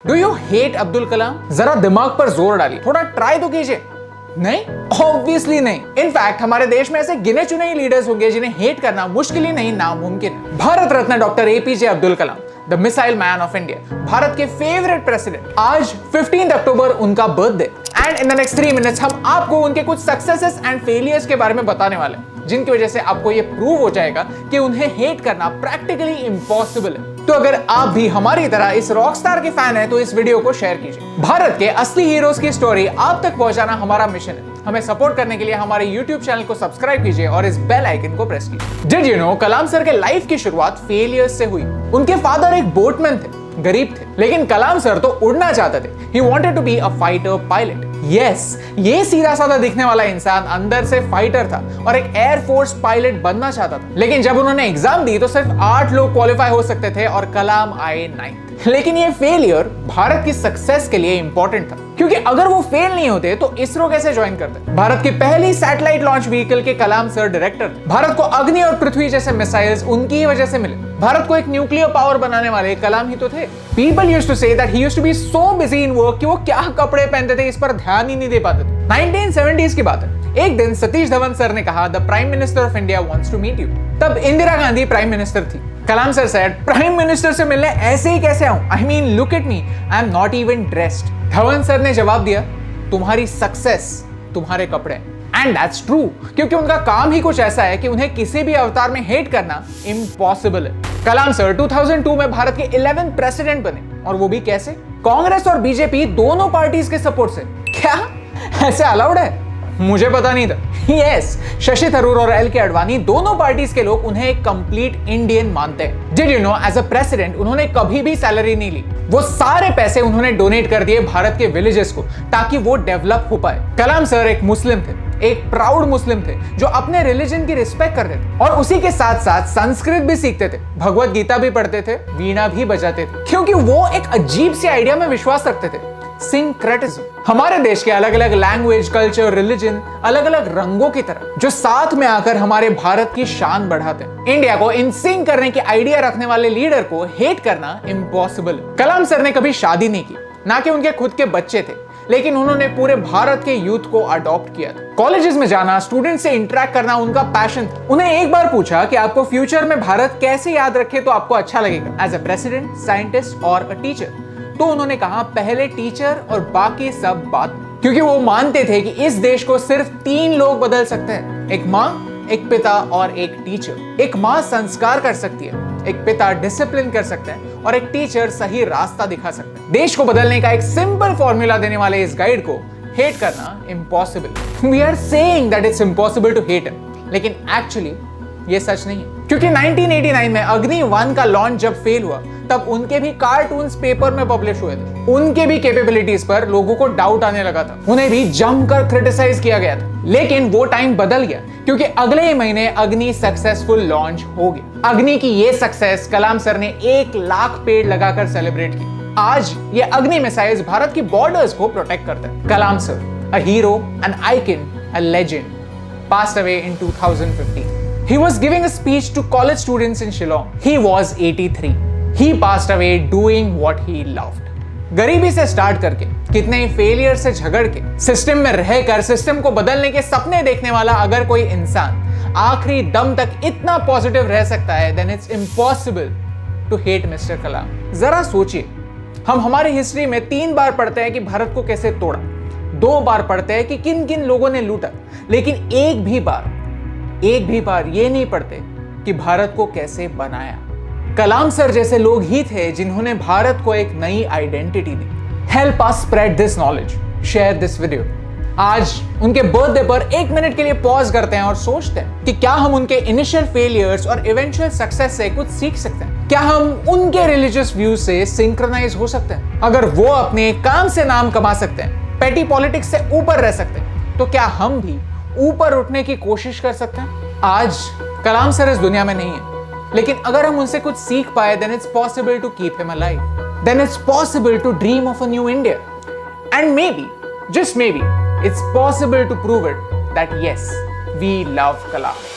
Do you hate Abdul Kalam? जरा दिमाग पर जोर डालिए, थोड़ा ट्राई तो कीजिए। नहीं, ऑब्वियसली नहीं। इनफैक्ट हमारे देश में ऐसे गिने चुने ही लीडर्स होंगे जिन्हें हेट करना मुश्किल ही नहीं नामुमकिन है। Bharat Ratna doctor APJ Abdul Kalam, the missile man of India, Bharat के फेवरेट प्रेसिडेंट। आज 15 अक्टूबर उनका birthday. And in the next 3 minutes हम आपको उनके कुछ सक्सेसेस एंड फेलियर्स के बारे में बताने वाले हैं, जिनकी वजह से आपको ये प्रूव हो जाएगा कि उन्हें हेट करना प्रैक्टिकली इम्पॉसिबल है। तो अगर आप भी हमारी तरह इस रॉकस्टार के फैन हैं तो इस वीडियो को शेयर कीजिए। भारत के असली हीरोज की स्टोरी आप तक पहुंचाना हमारा मिशन है। हमें सपोर्ट करने के लिए हमारे YouTube चैनल को सब्सक्राइब कीजिए और इस बेल आइकन को प्रेस कीजिए। Did you no Kalam sir के लाइफ की शुरुआत फेलियर्स से हुई। उनके फादर एक बोटमैन थे, गरीब थे, लेकिन कलाम सर तो उड़ना चाहते थे। He wanted to be a fighter pilot. Yes, ये सीधा साधा दिखने वाला इंसान अंदर से फाइटर था और एक एयरफोर्स पायलट बनना चाहता था। लेकिन जब उन्होंने एग्जाम दी तो सिर्फ 8 लोग क्वालिफाई हो सकते थे और कलाम आए 9th। लेकिन ये फेलियर भारत की सक्सेस के लिए इंपॉर्टेंट था, क्योंकि अगर वो फेल नहीं होते तो इसरो कैसे ज्वाइन करते। भारत की पहली सैटेलाइट लॉन्च व्हीकल के कलाम सर डायरेक्टर थे। भारत को अग्नि और पृथ्वी जैसे मिसाइल्स उनकी ही वजह से मिले। भारत को एक न्यूक्लियर पावर बनाने वाले कलाम ही तो थे। People used to say that he used to be so busy in work कि वो क्या कपड़े पहनते थे इस पर ध्यान ही नहीं दे पाते थे। 1970s की बात है। एक दिन सतीश धवन सर ने कहा the prime minister of India wants to meet you. तब इंदिरा गांधी प्राइम मिनिस्टर थी। Kalam sir said, prime minister से मिलने ऐसे ही कैसे आऊं? I mean look at me, I am not even dressed. Dhawan sir ने जवाब दिया, तुम्हारी सक्सेस तुम्हारे कपड़े। एंड दैट्स ट्रू, क्योंकि उनका काम ही कुछ ऐसा है कि उन्हें किसी भी अवतार में हेट करना इम्पॉसिबल है। कलाम सर 2002 में भारत के 11th प्रेसिडेंट बने, और वो भी कैसे? कांग्रेस और बीजेपी दोनों पार्टीज के सपोर्ट से। क्या ऐसे अलाउड है? मुझे पता नहीं था। यस, शशि थरूर और एल के अडवाणी दोनों पार्टीज के लोग उन्हें एक कंप्लीट इंडियन मानते हैं। Did you know as a president उन्होंने कभी भी सैलरी नहीं ली। वो सारे पैसे उन्होंने डोनेट कर दिए भारत के विलेजेस को, ताकि वो डेवलप हो पाए। कलाम सर एक मुस्लिम थे, एक प्राउड मुस्लिम थे जो अपने रिलीजन की रिस्पेक्ट करते थे और उसी के साथ साथ संस्कृत भी सीखते थे, भगवत गीता भी पढ़ते थे, वीणा भी बजाते थे, क्योंकि वो एक अजीब सी आइडिया में विश्वास रखते थे, सिंक्रेटिज्म। हमारे देश के अलग अलग लैंग्वेज, कल्चर, रिलीजन, अलग अलग रंगों की तरह जो साथ में आकर हमारे भारत की शान बढ़ाते हैं। इंडिया को इन सिंक करने की आइडिया रखने वाले लीडर को हेट करना इम्पॉसिबल। कलाम सर ने कभी शादी नहीं की, ना कि उनके खुद के बच्चे थे, लेकिन उन्होंने पूरे भारत के यूथ को अडॉप्ट किया था। कॉलेजेस में जाना, स्टूडेंट से इंटरेक्ट करना उनका पैशन था। उन्हें एक बार पूछा कि आपको फ्यूचर में भारत कैसे याद रखे तो आपको अच्छा लगेगा, एज अ प्रेसिडेंट, साइंटिस्ट और अ टीचर। तो उन्होंने कहा पहले टीचर और बाकी सब बात, क्योंकि वो मानते थे कि इस देश को सिर्फ 3 लोग बदल सकते हैं, एक माँ, एक पिता और एक टीचर। एक माँ संस्कार कर सकती है, एक पिता डिसिप्लिन कर सकते हैं और एक टीचर सही रास्ता दिखा सकते हैं। देश को बदलने का एक सिंपल फॉर्मूला देने वाले इस गाइड को हेट करना impossible. We are saying that it's impossible to hate him, लेकिन एक्चुअली ये सच नहीं है, क्योंकि 1989 में अग्नि 1 का लॉन्च जब फेल हुआ तब उनके भी कार्टून्स पेपर में पब्लिश हुए थे। उनके भी कैपेबिलिटीज पर लोगों को डाउट आने लगा था, उन्हें भी जमकर क्रिटिसाइज किया गया था। लेकिन वो टाइम बदल गया, क्योंकि अगले ही महीने अग्नि सक्सेसफुल लॉन्च हो गया। अग्नि की ये सक्सेस कलाम सर ने 1 लाख पेड़ लगाकर सेलिब्रेट की। आज ये अग्नि मिसाइल्स भारत की बॉर्डर्स को प्रोटेक्ट करते हैं। Kalam sir, a hero, an icon, a legend, passed away in 2015. He was giving a speech to college students in Shillong. He was 83. He passed away doing what he loved. गरीबी से start करके, कितने ही failure से झगड़ के, system में रहकर system को बदलने के सपने देखने वाला अगर कोई इंसान आखिरी दम तक इतना पॉजिटिव रह सकता है, then it's impossible to hate Mr. कलाम। जरा सोचिए, हम हमारी हिस्ट्री में 3 बार पढ़ते हैं कि भारत को कैसे तोड़ा, 2 बार पढ़ते हैं कि किन किन लोगों ने लूटा, लेकिन एक भी बार ये नहीं पढ़ते कि भारत को कैसे बनाया। कलाम सर जैसे लोग ही थे जिन्होंने भारत को एक नई identity the. Help us spread this knowledge, share this video. आज उनके बर्थडे पर 1 मिनट के लिए पॉज करते हैं और सोचते हैं कि क्या हम उनके इनिशियल फेलियर्स और इवेंचुअल सक्सेस से कुछ सीख सकते हैं? क्या हम उनके रिलीजियस व्यूज से सिंक्रोनाइज हो सकते हैं? अगर वो अपने काम से नाम कमा सकते हैं, पेटी पॉलिटिक्स से ऊपर रह सकते हैं, तो क्या हम भी ऊपर उठने की कोशिश कर सकते हैं? आज कलाम सर इस दुनिया में नहीं है, लेकिन अगर हम उनसे कुछ सीख पाए, then it's possible to keep him alive. Then it's possible to dream of a new India. And maybe, just maybe, it's possible to prove it that yes, we love Kalam.